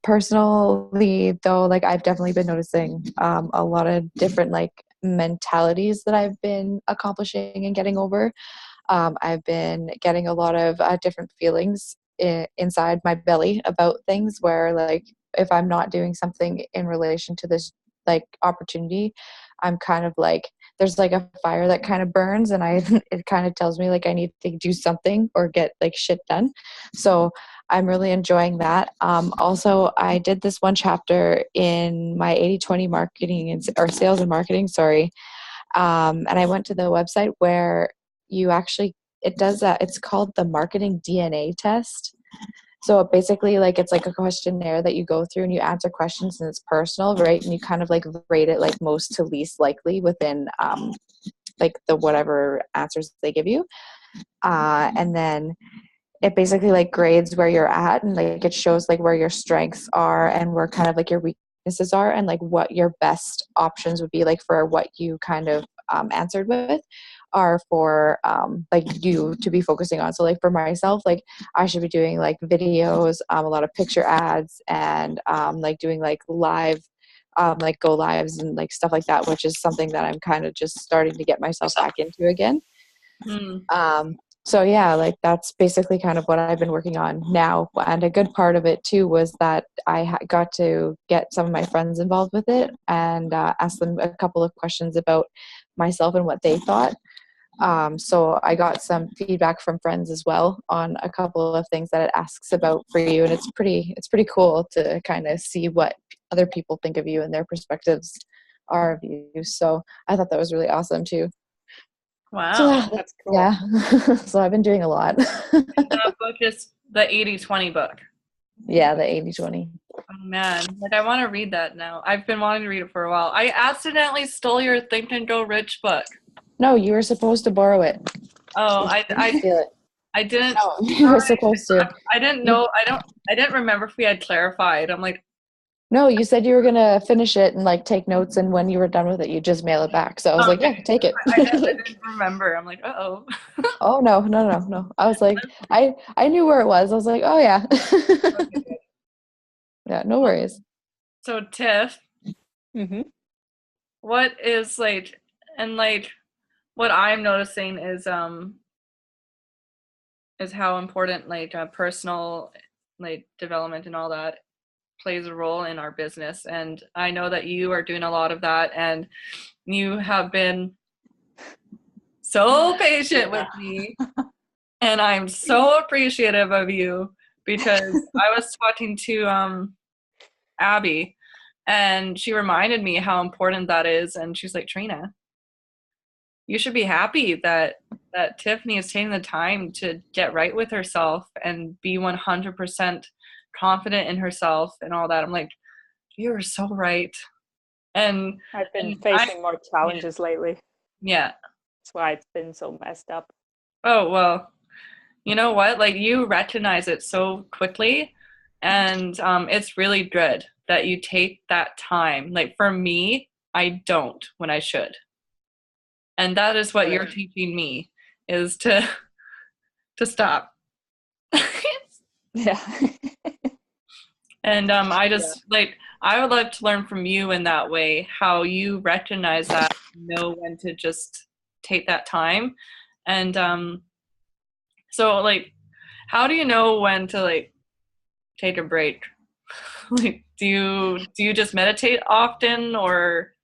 Personally though, like I've definitely been noticing a lot of different like mentalities that I've been accomplishing and getting over. I've been getting a lot of different feelings inside my belly about things where, like, if I'm not doing something in relation to this, like, opportunity, I'm kind of like, there's like a fire that kind of burns, and it kind of tells me like I need to do something or get like shit done. So I'm really enjoying that. Also, I did this one chapter in my 80/20 marketing or sales and marketing, sorry, and I went to the website where you actually it does that. It's called the marketing DNA test. So basically, like it's like a questionnaire that you go through and you answer questions, and it's personal, right? And you kind of like rate it like most to least likely within like the whatever answers they give you, and then it basically like grades where you're at, and like it shows like where your strengths are and where kind of like your weaknesses are, and like what your best options would be, like for what you kind of answered with are for like you to be focusing on. So like for myself, like I should be doing like videos, a lot of picture ads, and like doing like live like go lives and like stuff like that, which is something that I'm kind of just starting to get myself back into again. Hmm. So yeah, like that's basically kind of what I've been working on now. And a good part of it too was that I got to get some of my friends involved with it and ask them a couple of questions about myself and what they thought. So I got some feedback from friends as well on a couple of things that it asks about for you, and it's pretty cool to kind of see what other people think of you and their perspectives are of you. So I thought that was really awesome too. So Wow. That's cool. yeah, so I've been doing a lot. That book is the 80/20 book. Yeah, the 80/20. Oh man, like I want to read that now. I've been wanting to read it for a while. I accidentally stole your Think and Go Rich book. No, you were supposed to borrow it. Oh, You didn't steal it. I didn't No, you were supposed to. I didn't You know I didn't remember if we had clarified. I'm like, no, you said you were gonna finish it and like take notes, and when you were done with it, you just mail it back. So I was like, okay. yeah, take it. I didn't remember. I'm like, uh-oh. Oh no, no, no, no. I was like, I knew where it was. I was like, oh yeah. Okay, good. Yeah, no worries. So Tiff, Hmm. what is like and like what I'm noticing is how important like personal like development and all that plays a role in our business. And I know that you are doing a lot of that, and you have been so patient with me, and I'm so appreciative of you because I was talking to Abby, and she reminded me how important that is, and she's like, Trina, you should be happy that Tiffany is taking the time to get right with herself and be 100% confident in herself and all that. I'm like, you're so right. And I've been I facing more yeah, challenges lately. yeah. That's why it's been so messed up. Oh, well, you know what? Like you recognize it so quickly, and it's really good that you take that time. Like for me, I don't when I should. And that is what you're Right. teaching me is to stop. Yeah. And I Yeah. just like I would love to learn from you in that way, how you recognize that, know when to just take that time. And so like how do you know when to like take a break? Like do you just meditate often or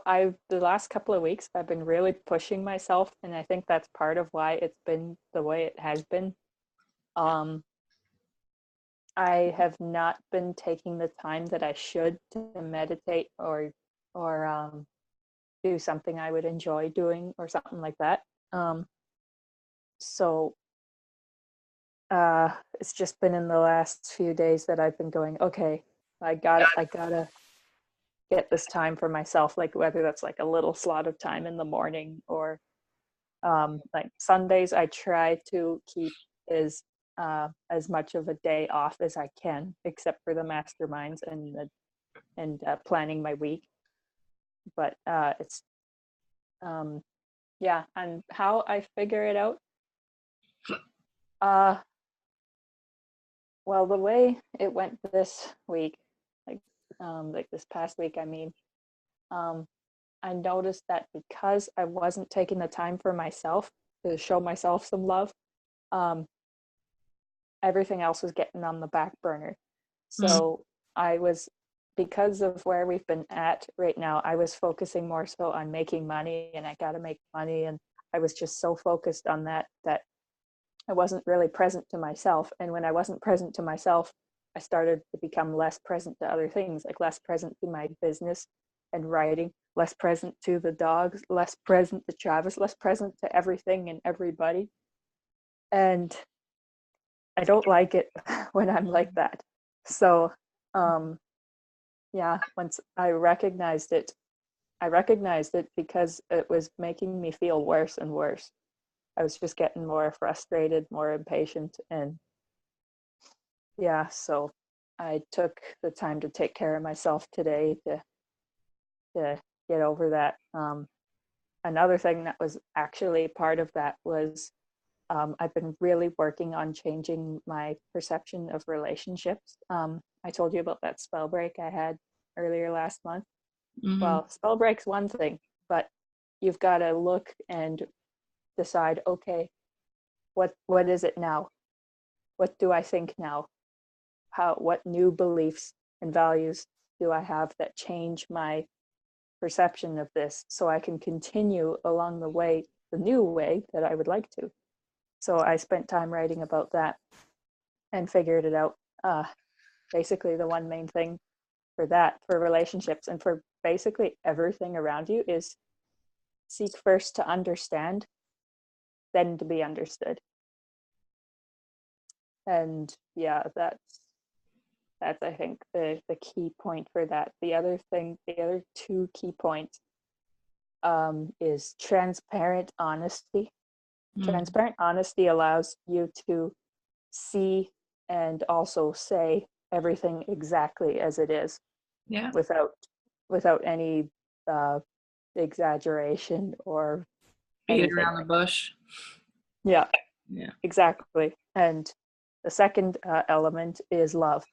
I've the last couple of weeks I've been really pushing myself, and I think that's part of why it's been the way it has been. Um, I have not been taking the time that I should to meditate or do something I would enjoy doing or something like that. Um, so it's just been in the last few days that I've been going, okay, I gotta get this time for myself, like whether that's like a little slot of time in the morning or like Sundays I try to keep as much of a day off as I can, except for the masterminds and planning my week. But it's um, yeah, and how I figure it out. Uh, Well, the way it went this week, like this past week, I mean, um, I noticed that because I wasn't taking the time for myself to show myself some love, um, everything else was getting on the back burner. Mm. So I was, because of where we've been at right now, I was focusing more so on making money, and I got to make money. And I was just so focused on that I wasn't really present to myself. And when I wasn't present to myself, I started to become less present to other things, like less present to my business and writing, less present to the dogs, less present to Travis, less present to everything and everybody. And I don't like it when I'm like that. So, yeah, once I recognized it because it was making me feel worse and worse. I was just getting more frustrated, more impatient, and yeah, so I took the time to take care of myself today to get over that. Another thing that was actually part of that was I've been really working on changing my perception of relationships. I told you about that spell break I had earlier last month. Mm-hmm. Well, spell break's one thing, but you've got to look and decide, okay, what is it now? What do I think now? What new beliefs and values do I have that change my perception of this so I can continue along the new way that I would like to. So I spent time writing about that and figured it out. Basically, the one main thing for that, for relationships and for basically everything around you, is seek first to understand, then to be understood. And yeah, that's I think the key point for that. The other two key points is transparent honesty. Mm. Transparent honesty allows you to see and also say everything exactly as it is, Yeah. without any uh, exaggeration or Beat it anything around the like. bush. Yeah, Yeah. exactly. And the second element is love.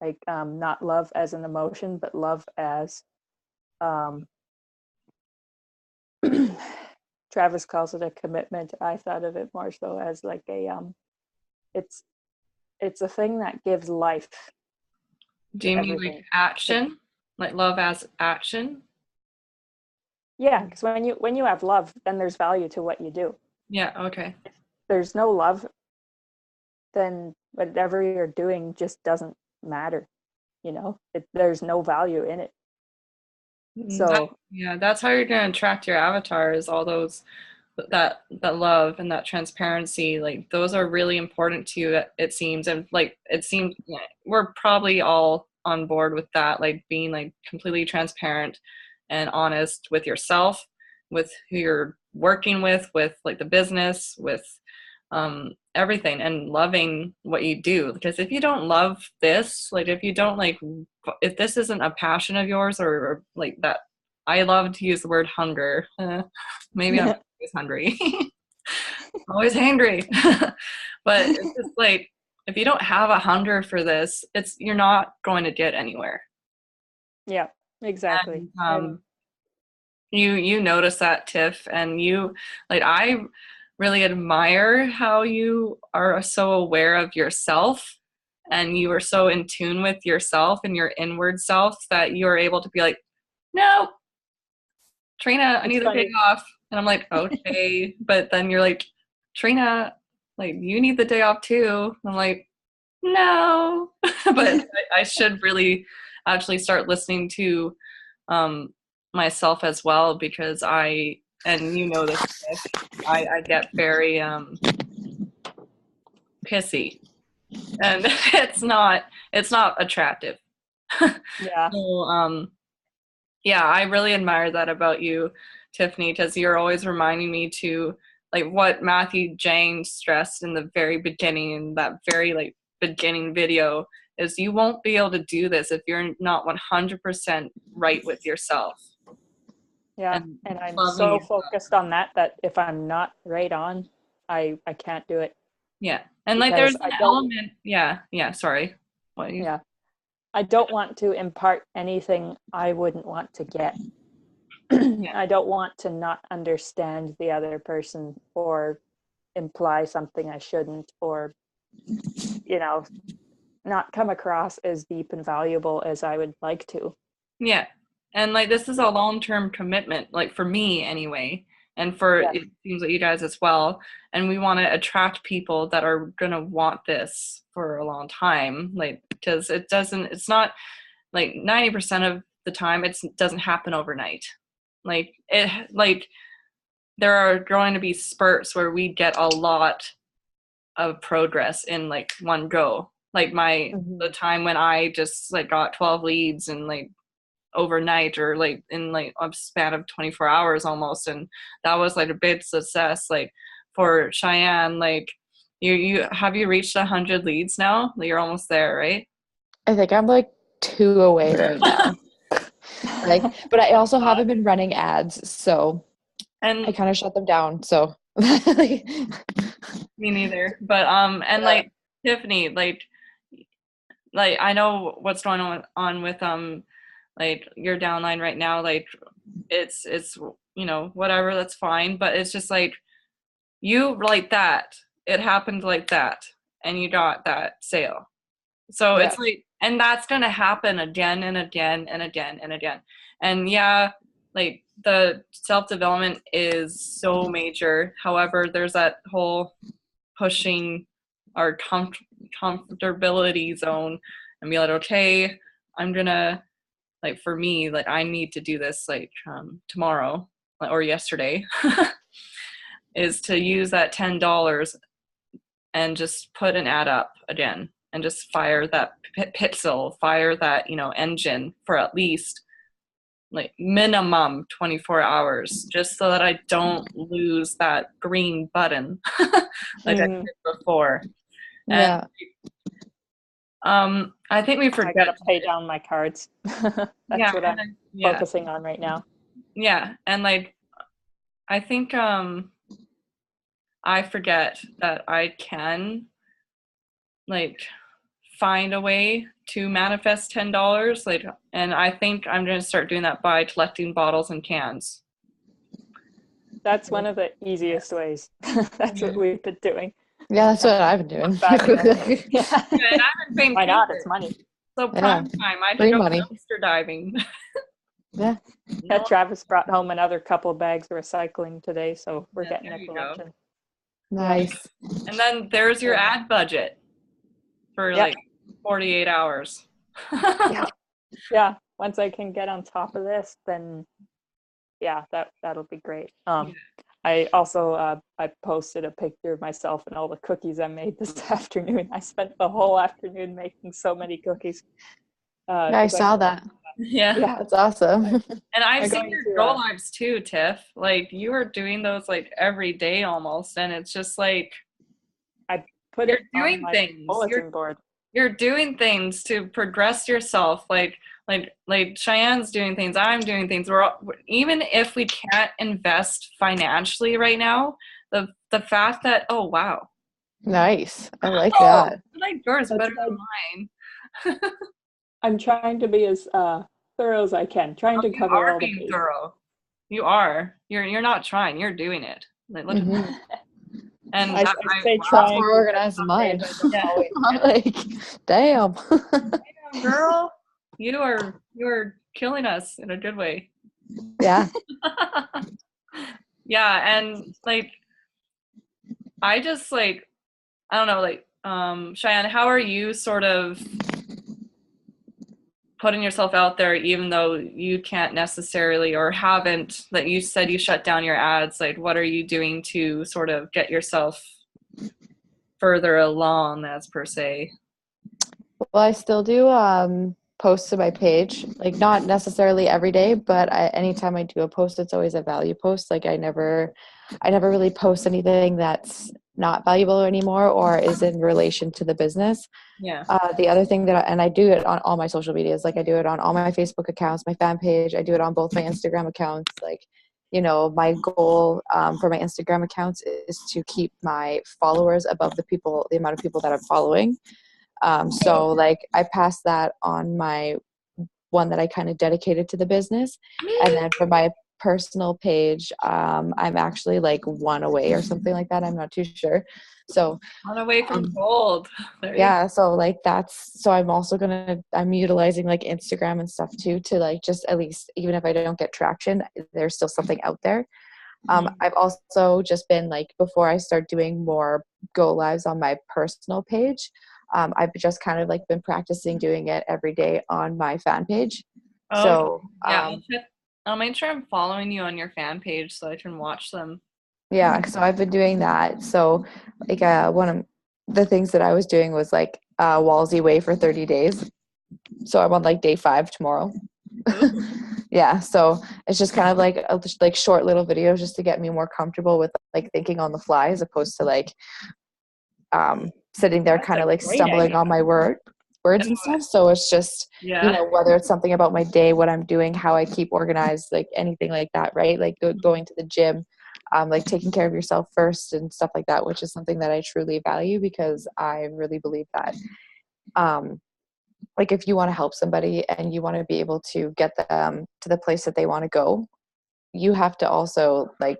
Like not love as an emotion, but love as um, Travis calls it a commitment. I thought of it more so as like it's it's a thing that gives life Do to you mean like everything. action? Like love as action? Yeah, because when you have love, then there's value to what you do. Yeah, okay. If there's no love, then whatever you're doing just doesn't matter. There's no value in it. So Yeah, that's how you're gonna attract your avatars, all those that love and that transparency, like those are really important to you, it seems. And like it seems, yeah, we're probably all on board with that, like being like completely transparent and honest with yourself, with who you're working with like the business, with everything, and loving what you do. Because if you don't love this, like if you don't like, if this isn't a passion of yours, or like that, I love to use the word hunger. Maybe I'm always hungry. Always hangry. But it's just like, if you don't have a hunger for this, you're not going to get anywhere. yeah, exactly. And And you notice that, Tiff, and you, like, I really admire how you are so aware of yourself, and you are so in tune with yourself and your inward self that you're able to be like, no, Trina, I it's need the day funny. off. And I'm like, okay. But then you're like, Trina, like, you need the day off too. I'm like, no. But I should really actually start listening to um, myself as well, because and you know this, I get very pissy, and it's not attractive. Yeah, So yeah, I really admire that about you, Tiffany, because you're always reminding me to, like, what Matthew Jane stressed in the very beginning, in that very like beginning video, is you won't be able to do this if you're not 100% right with yourself yeah. and And I'm loving so yourself. focused on that if I'm not right on, I can't do it. Yeah. And like because there's an element, sorry. What you yeah, I don't want to impart anything I wouldn't want to get. Yeah. I don't want to not understand the other person or imply something I shouldn't, or, not come across as deep and valuable as I would like to. Yeah. And like this is a long-term commitment, like for me anyway, and for Yeah. it seems like you guys as well. And we want to attract people that are gonna want this for a long time. Like because it's not like 90% of the time it doesn't happen overnight. Like there are going to be spurts where we get a lot of progress in like one go. Like the time when I just like got 12 leads and like overnight or like in like a span of 24 hours almost, and that was like a big success. Like for Cheyenne, like you have you reached 100 leads now? You're almost there, right? I think I'm like 2 away right now. Like, but I also haven't been running ads, so And I kind of shut them down. So me neither. But and like Tiffany, like I know what's going on with like your downline right now. Like it's whatever, that's fine. But it's just like you like that. It happened like that, and you got that sale. So it's like, and that's gonna happen again and again and again and again. And yeah, like the self-development is so major. However, there's that whole pushing our comfortability zone and be like, okay, I'm gonna, like for me, like I need to do this like tomorrow or yesterday is to use that $10 and just put an ad up again and just fire that pixel, fire that, engine for at least like minimum 24 hours, just so that I don't lose that green button like I did before. yeah. And I think we forget. I gotta pay down my cards. That's what I'm focusing on right now. Yeah, and like I think I forget that I can like find a way to manifest $10, like, and I think I'm gonna start doing that by collecting bottles and cans. That's one of the easiest ways. That's what we've been doing. Yeah, that's what I've been doing. Yeah, and I've been Why not? It's money. So prime time, I free can go money. dumpster diving. Yeah. Travis brought home another couple of bags of recycling today, so we're getting a collection. Go. Nice. And then there's your ad budget for like 48 hours. Yeah. Once I can get on top of this, then that'll be great. I also I posted a picture of myself and all the cookies I made this afternoon. I spent the whole afternoon making so many cookies. I saw that. Yeah, that's awesome. And I've seen your Go Lives too, Tiff. Like you are doing those like every day almost, and it's just like I put it on my bulletin board. You're doing things to progress yourself. Like Cheyenne's doing things, I'm doing things. Even if we can't invest financially right now, the fact that nice, I like that. I like yours better than mine. I'm trying to be as thorough as I can, trying to cover all the bases. Thorough. You are. You're not trying. You're doing it. Like, look at that. And I say trying. More organized than mine. Like, damn. Damn, girl, you're killing us in a good way. Yeah. Yeah, and like, I just like, I don't know, like, Cheyenne, how are you sort of putting yourself out there, even though you can't necessarily or haven't, like you said, you shut down your ads, like what are you doing to sort of get yourself further along as per se? Well, I still do posts to my page, like not necessarily every day, but anytime I do a post, it's always a value post. Like I never really post anything that's not valuable anymore or is in relation to the business. Yeah. The other thing and I do it on all my social medias, like I do it on all my Facebook accounts, my fan page, I do it on both my Instagram accounts. Like you know, my goal for my Instagram accounts is to keep my followers above the amount of people that I'm following. So like I passed that on my one that I kind of dedicated to the business. And then for my personal page, I'm actually like one away or something like that. I'm not too sure. So On away from gold. yeah, so like so I'm utilizing like Instagram and stuff too to like just at least, even if I don't get traction, there's still something out there. I've also just been like, before I start doing more go lives on my personal page, I've just kind of like been practicing doing it every day on my fan page. Oh, So yeah. I'll make sure I'm following you on your fan page so I can watch them. yeah, so I've been doing that. So like one of the things that I was doing was like Walsey Way for 30 days. So I'm on like day 5 tomorrow. Yeah, so it's just kind of like like short little videos just to get me more comfortable with like thinking on the fly, as opposed to like sitting there That's kind a of like great stumbling idea. on my words and stuff. So it's just, you know, whether it's something about my day, what I'm doing, how I keep organized, like anything like that, right? Like going to the gym, like taking care of yourself first and stuff like that, which is something that I truly value, because I really believe that like if you want to help somebody and you want to be able to get them to the place that they want to go, you have to also like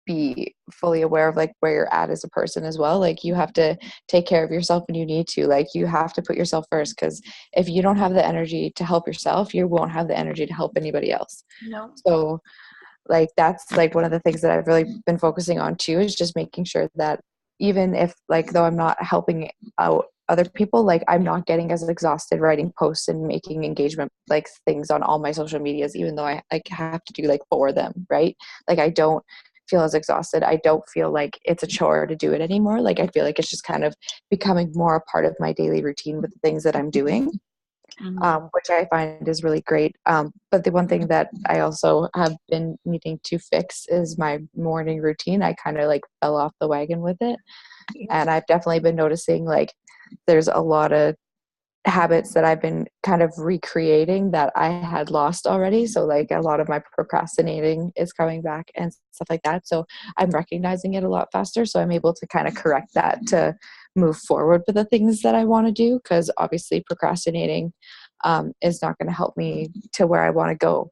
be fully aware of like where you're at as a person as well. Like you have to take care of yourself when you need to. Like you have to put yourself first, because if you don't have the energy to help yourself, you won't have the energy to help anybody else. No. So like that's like one of the things that I've really been focusing on too, is just making sure that even if like though I'm not helping out other people, like I'm not getting as exhausted writing posts and making engagement like things on all my social medias, even though I like have to do like 4 of them, right? Like I don't feel as exhausted. I don't feel like it's a chore to do it anymore. Like I feel like it's just kind of becoming more a part of my daily routine with the things that I'm doing. Which I find is really great. But the one thing that I also have been needing to fix is my morning routine. I kind of like fell off the wagon with it. And I've definitely been noticing like there's a lot of habits that I've been kind of recreating that I had lost already. So like a lot of my procrastinating is coming back and stuff like that. So I'm recognizing it a lot faster. So I'm able to kind of correct that to move forward with the things that I want to do. Because obviously procrastinating is not going to help me to where I want to go.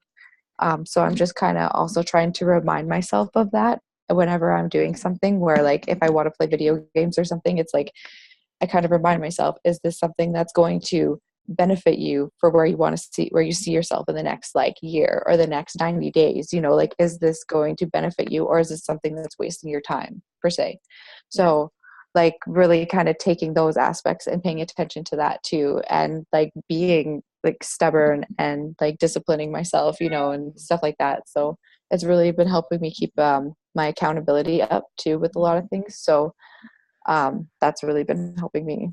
So I'm just kind of also trying to remind myself of that whenever I'm doing something, where like if I want to play video games or something, it's like I kind of remind myself, is this something that's going to benefit you for where you want to see, where you see yourself in the next like year or the next 90 days, you know, like, is this going to benefit you, or is this something that's wasting your time per se? So like really kind of taking those aspects and paying attention to that too. And like being like stubborn and like disciplining myself, you know, and stuff like that. So it's really been helping me keep my accountability up too with a lot of things. So that's really been helping me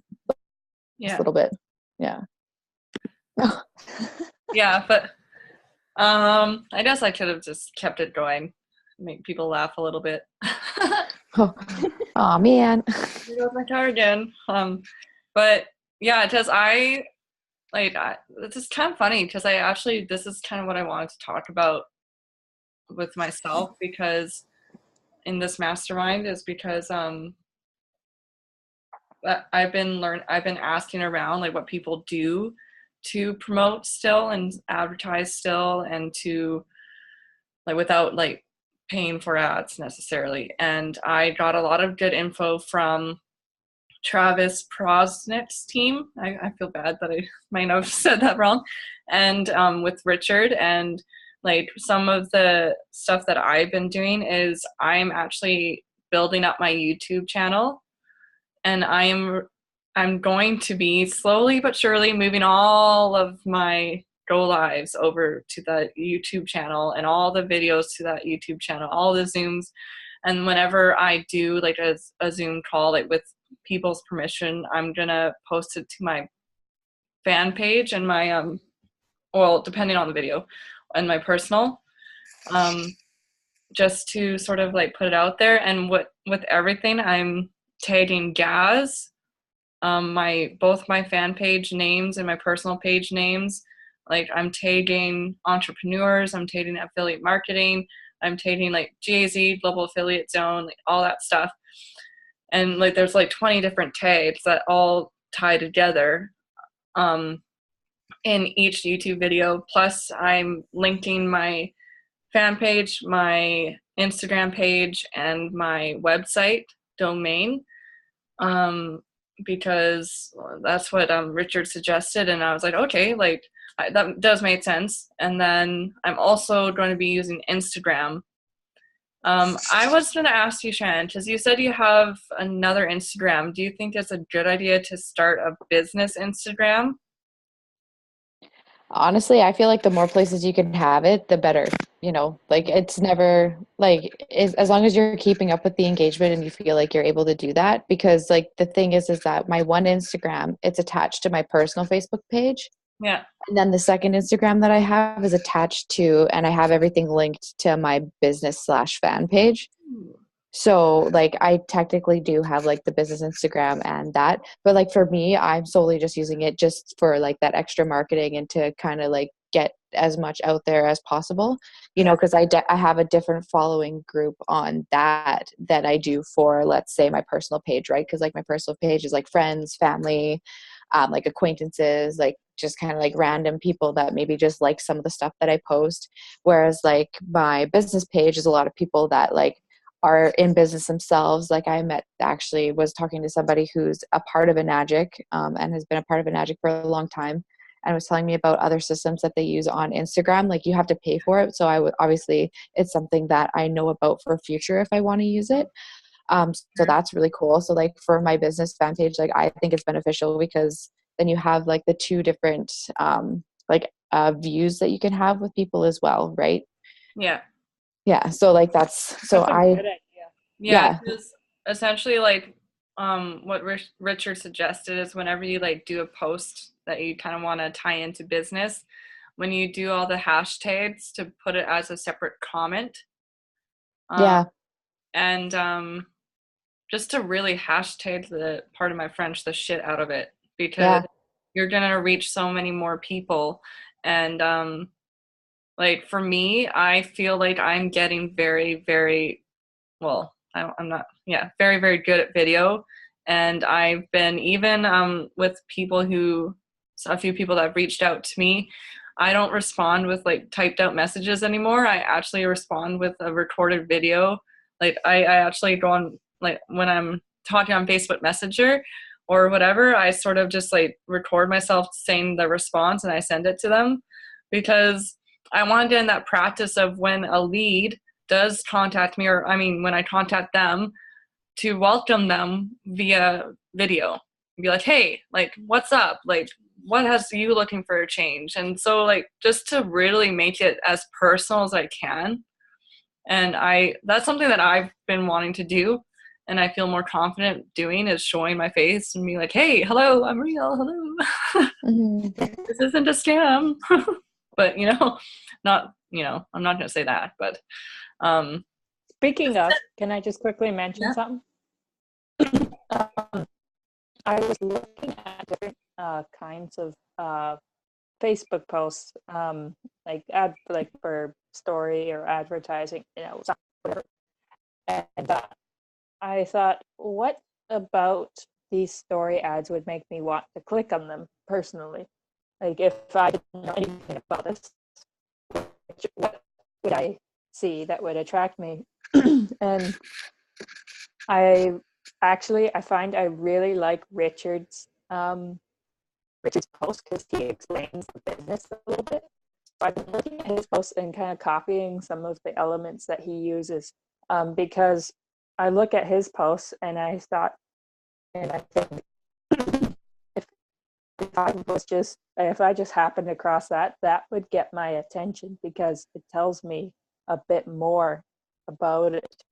just a little bit. Yeah. Yeah, but I guess I could have just kept it going, make people laugh a little bit. Oh man. Here goes my car again. But yeah, because this is kind of funny, because this is kind of what I wanted to talk about with myself, because in this mastermind is because I've been asking around like what people do to promote still and advertise still, and to like without like paying for ads necessarily. And I got a lot of good info from Travis Prosnick's team. I feel bad that I might have said that wrong. And with Richard, and like some of the stuff that I've been doing is I'm actually building up my YouTube channel, and I'm going to be slowly but surely moving all of my go lives over to the YouTube channel, and all the videos to that YouTube channel, all the Zooms. And whenever I do like a Zoom call, like with people's permission, I'm gonna post it to my fan page and my well, depending on the video, and my personal, just to sort of like put it out there. And with everything, I'm tagging Gaz, both my fan page names and my personal page names. Like I'm tagging entrepreneurs, I'm tagging affiliate marketing, I'm taking like GAZ, Global Affiliate Zone, like all that stuff. And like there's like 20 different tags that all tie together in each YouTube video. Plus I'm linking my fan page, my Instagram page, and my website domain, because that's what Richard suggested, and I was like, okay, like that does make sense. And then I'm also going to be using Instagram. I was going to ask you, Shannon, because you said you have another Instagram. Do you think it's a good idea to start a business Instagram? Honestly, I feel like the more places you can have it, the better. Like it's never like as long as you're keeping up with the engagement and you feel like you're able to do that. Because like the thing is that my one Instagram, it's attached to my personal Facebook page. Yeah. And then the second Instagram that I have is attached to, and I have everything linked to my business/fan page. So like I technically do have like the business Instagram and that, but like for me, I'm solely just using it just for like that extra marketing and to kind of like get as much out there as possible, because I have a different following group on that I do for, let's say, my personal page, right? Because like my personal page is like friends, family, like acquaintances, like just kind of like random people that maybe just like some of the stuff that I post. Whereas like my business page is a lot of people that like are in business themselves. Like I was talking to somebody who's a part of Enagic, and has been a part of Enagic for a long time, and was telling me about other systems that they use on Instagram. Like you have to pay for it. So obviously it's something that I know about for future if I want to use it. So that's really cool. So like for my business fan page, like I think it's beneficial because then you have like the two different views that you can have with people as well, right? Yeah. Yeah. So like that's a good idea. Yeah, because essentially, like, what Richard suggested is whenever you like do a post that you kind of want to tie into business, when you do all the hashtags to put it as a separate comment. Yeah. And just to really hashtag the, pardon my French, the shit out of it, because you're gonna reach so many more people. And like for me, I feel like I'm getting very, very well. I'm not, very, very good at video. And I've been even with people a few people that have reached out to me. I don't respond with like typed out messages anymore. I actually respond with a recorded video. Like I actually go on, like when I'm talking on Facebook Messenger or whatever, I sort of just like record myself saying the response and I send it to them, because I want to get in that practice of when a lead does contact me, or I mean when I contact them, to welcome them via video, be like, hey, like what's up, like what has you looking for a change? And so like just to really make it as personal as I can. And that's something that I've been wanting to do, and I feel more confident doing, is showing my face and be like, hey, hello, I'm real, hello. Mm-hmm. This isn't a scam. But not, I'm not gonna say that, but Speaking of, can I just quickly mention something? I was looking at different kinds of Facebook posts, like for story or advertising, whatever. And I thought, what about these story ads would make me want to click on them personally? Like if I didn't know anything about this, what would I see that would attract me? And I find I really like Richard's post because he explains the business a little bit. So I've been looking at his posts and kind of copying some of the elements that he uses, because I look at his posts and I thought, and I think if I just happened across that would get my attention because it tells me a bit more about it.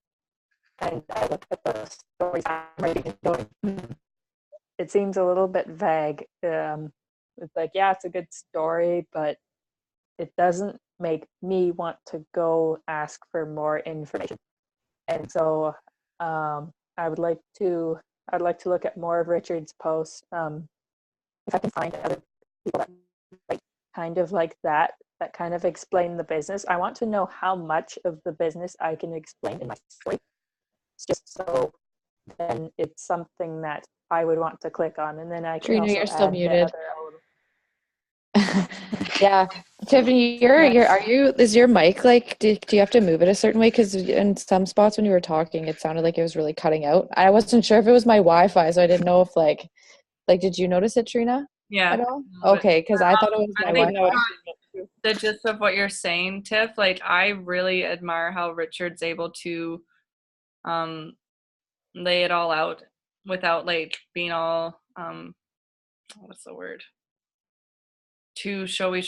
And I look at the stories I'm writing and going, it seems a little bit vague. It's like, yeah, it's a good story, but it doesn't make me want to go ask for more information. And so I'd like to look at more of Richard's posts. If I can find other people that write kind of like that, that kind of explain the business. I want to know how much of the business I can explain in my story, just so then it's something that I would want to click on, and then I can Trina, also you're still add the muted. other element. Yeah, Tiffany, is your mic like, do you have to move it a certain way? Because in some spots when you were talking, it sounded like it was really cutting out. I wasn't sure if it was my Wi-Fi, so I didn't know if like, did you notice it, Trina, Yeah. at all? But Okay, because I thought it was my I I've think been Wi-Fi. noticing it too. the gist of what you're saying, Tiff, like I really admire how Richard's able to um lay it all out without like being all what's the word? Too showy,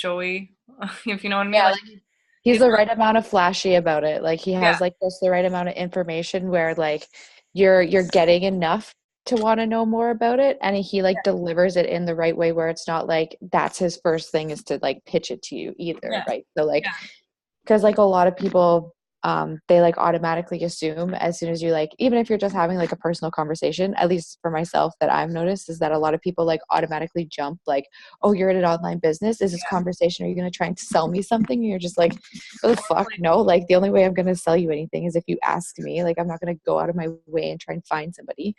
if you know what I mean. Yeah, Like like he's he's the right amount of flashy about it. Like he yeah, has like just the right amount of information where like you're getting enough to want to know more about it, and he like delivers it in the right way where it's not like that's his first thing is to like pitch it to you either, yeah, right? So like yeah, because like a lot of people they like automatically assume as soon as you like, even if you're just having like a personal conversation, at least for myself that I've noticed is that a lot of people like automatically jump like, oh, you're in an online business, is this conversation, are you going to try and sell me something? And you're just like, oh the fuck no, like the only way I'm going to sell you anything is if you ask me. Like I'm not going to go out of my way and try and find somebody.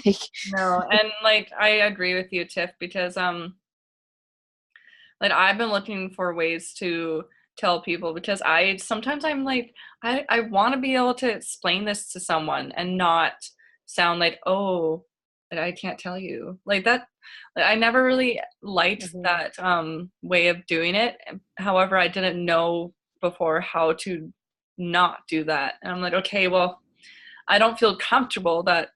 Like, no, and like I agree with you, Tiff, because like I've been looking for ways to tell people because I sometimes I'm like I want to be able to explain this to someone and not sound like, oh, I can't tell you like that. I never really liked that way of doing it. However, I didn't know before how to not do that, and I'm like, okay, well, I don't feel comfortable that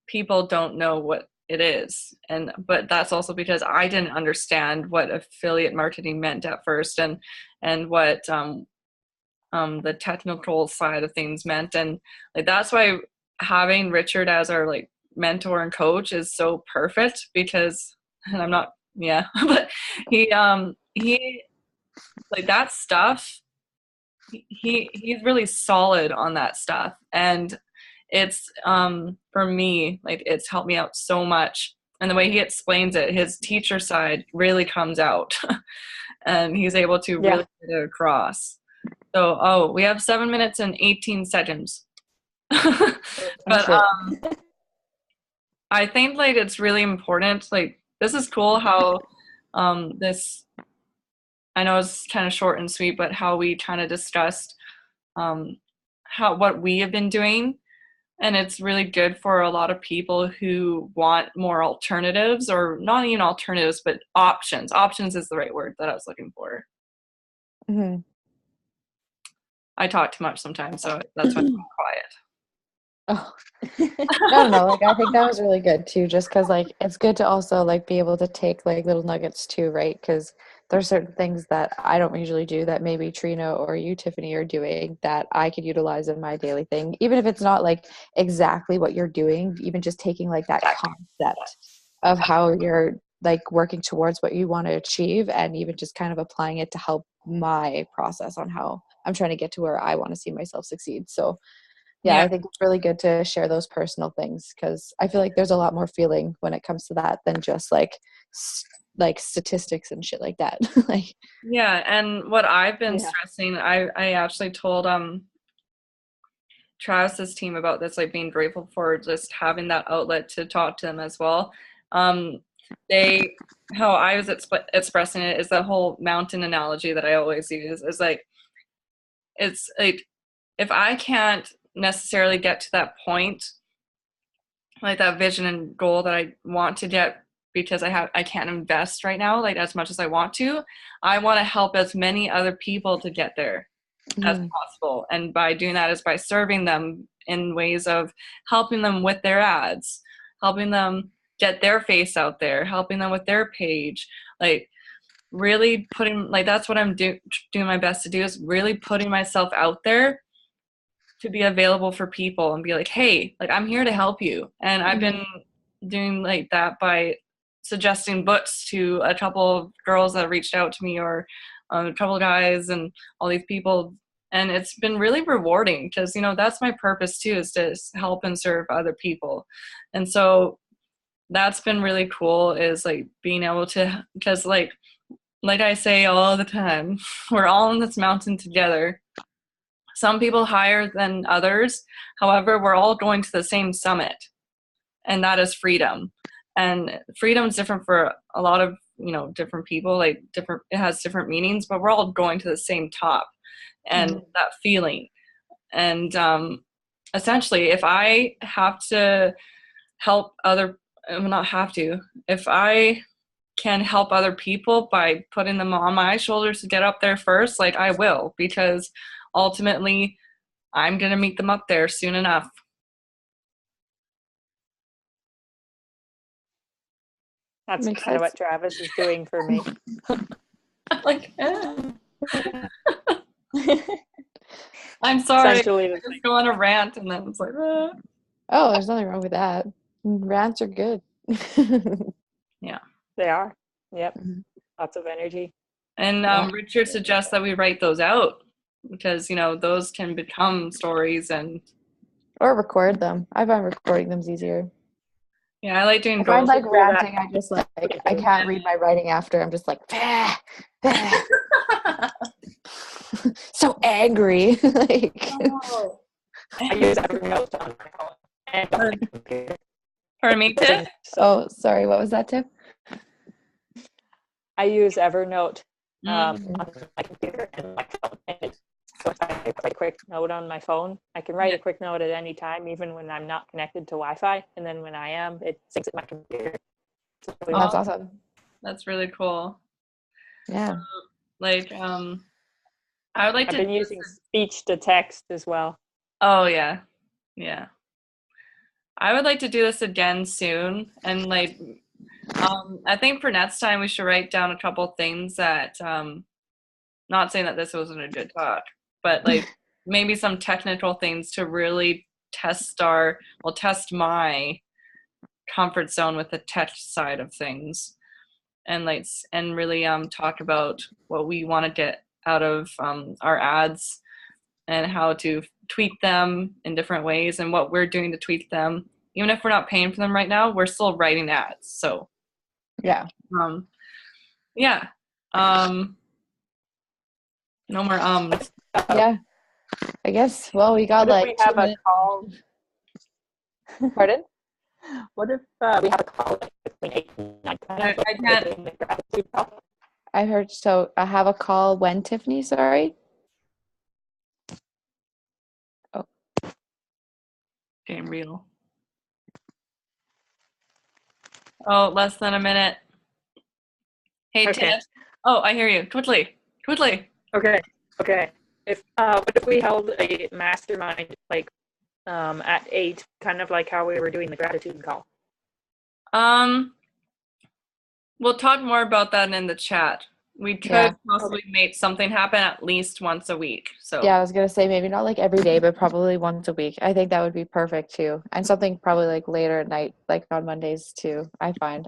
people don't know what it is, and but that's also because I didn't understand what affiliate marketing meant at first, and what the technical side of things meant, and like that's why having Richard as our like mentor and coach is so perfect because, and I'm not, yeah, but he like that stuff, he's really solid on that stuff, and it's for me like it's helped me out so much, and the way he explains it, his teacher side really comes out and he's able to Yeah. really get it across. So we have 7 minutes and 18 seconds. But shit. I think like it's really important, like this is cool how this, I know it's kind of short and sweet, but how we kind of discussed um, how what we have been doing, and it's really good for a lot of people who want more alternatives, or not even alternatives, but options. Options is the right word that I was looking for. Mhm. I talk too much sometimes, so that's why I'm quiet. Oh, no, like I think that was really good too, just because like it's good to also like be able to take like little nuggets too, right? Because there's certain things that I don't usually do that maybe Trina or you, Tiffany, are doing that I could utilize in my daily thing, even if it's not like exactly what you're doing, even just taking like that concept of how you're like working towards what you want to achieve and even just kind of applying it to help my process on how I'm trying to get to where I want to see myself succeed. So yeah, Yeah, I think it's really good to share those personal things because I feel like there's a lot more feeling when it comes to that than just like statistics and shit like that. Like, yeah, and what I've been Yeah. stressing, I actually told Travis's team about this, like being grateful for just having that outlet to talk to them as well. Um, they, how I was expressing it is that whole mountain analogy that I always use is like, it's like, if I can't necessarily get to that point, like that vision and goal that I want to get because I can't invest right now, like as much as I want to, I want to help as many other people to get there as mhm, possible. And by doing that is by serving them in ways of helping them with their ads, helping them get their face out there, helping them with their page, like really putting, like that's what I'm doing my best to do, is really putting myself out there to be available for people and be like, hey, like I'm here to help you. And I've been doing like that by suggesting books to a couple of girls that reached out to me, or a couple of guys, and all these people. And it's been really rewarding because, you know, that's my purpose too, is to help and serve other people. And so that's been really cool, is like being able to, because like like I say all the time, we're all on this mountain together. Some people higher than others. However, we're all going to the same summit, and that is freedom. And freedom is different for a lot of, different people, like different, it has different meanings, but we're all going to the same top, and that feeling. And essentially, if I have to help not have to, if I can help other people by putting them on my shoulders to get up there first, like I will, because ultimately I'm going to meet them up there soon enough. That's Makes kind of sense. what Travis is doing for me. Like, I'm sorry. Essentially, I just go on a rant and then it's like, Oh, there's nothing wrong with that. Rants are good. Yeah. they are. Yep. Mhm. Lots of energy. And Yeah. Richard suggests that we write those out because, those can become stories. And Or record them. I find recording them's easier. yeah, I like doing I find goals. like ranting, I just like I can't read my writing after. I'm just like so angry. Like, Oh. I use Evernote on my phone and on my computer. Pardon me, Tiff? oh, sorry, what was that, Tim? I use Evernote on Mm. my computer and my phone. And so if I write a quick note on my phone, I can write a quick note at any time, even when I'm not connected to Wi-Fi. And then when I am, it syncs at my computer. So That's awesome. That's really cool. Yeah. Like, I would like I've to. been using speech to text as well. Oh yeah, yeah. I would like to do this again soon, and like, I think for next time we should write down a couple things that, not saying that this wasn't a good talk, but like maybe some technical things to really test my comfort zone with the tech side of things, and like, and really talk about what we want to get out of our ads and how to tweak them in different ways and what we're doing to tweak them. Even if we're not paying for them right now, we're still writing ads. So Yeah. yeah. No more ums. Yeah. I guess, well, we got What if like we 2 have a minutes. call? Pardon? What if we have a call between 8 and 9? I can't. The gratitude call? I heard, so I have a call when, Tiffany, sorry? Oh, Game real. Oh, less than a minute. Hey, Okay. Tiff. Oh, I hear you. Twiddly. Okay. If what if we held a mastermind like at 8, kind of like how we were doing the gratitude call? We'll talk more about that in the chat. We could yeah. possibly make something happen at least once a week. So Yeah, I was gonna say maybe not like every day, but probably once a week. I think that would be perfect too. And something probably like later at night, like on Mondays too, I find.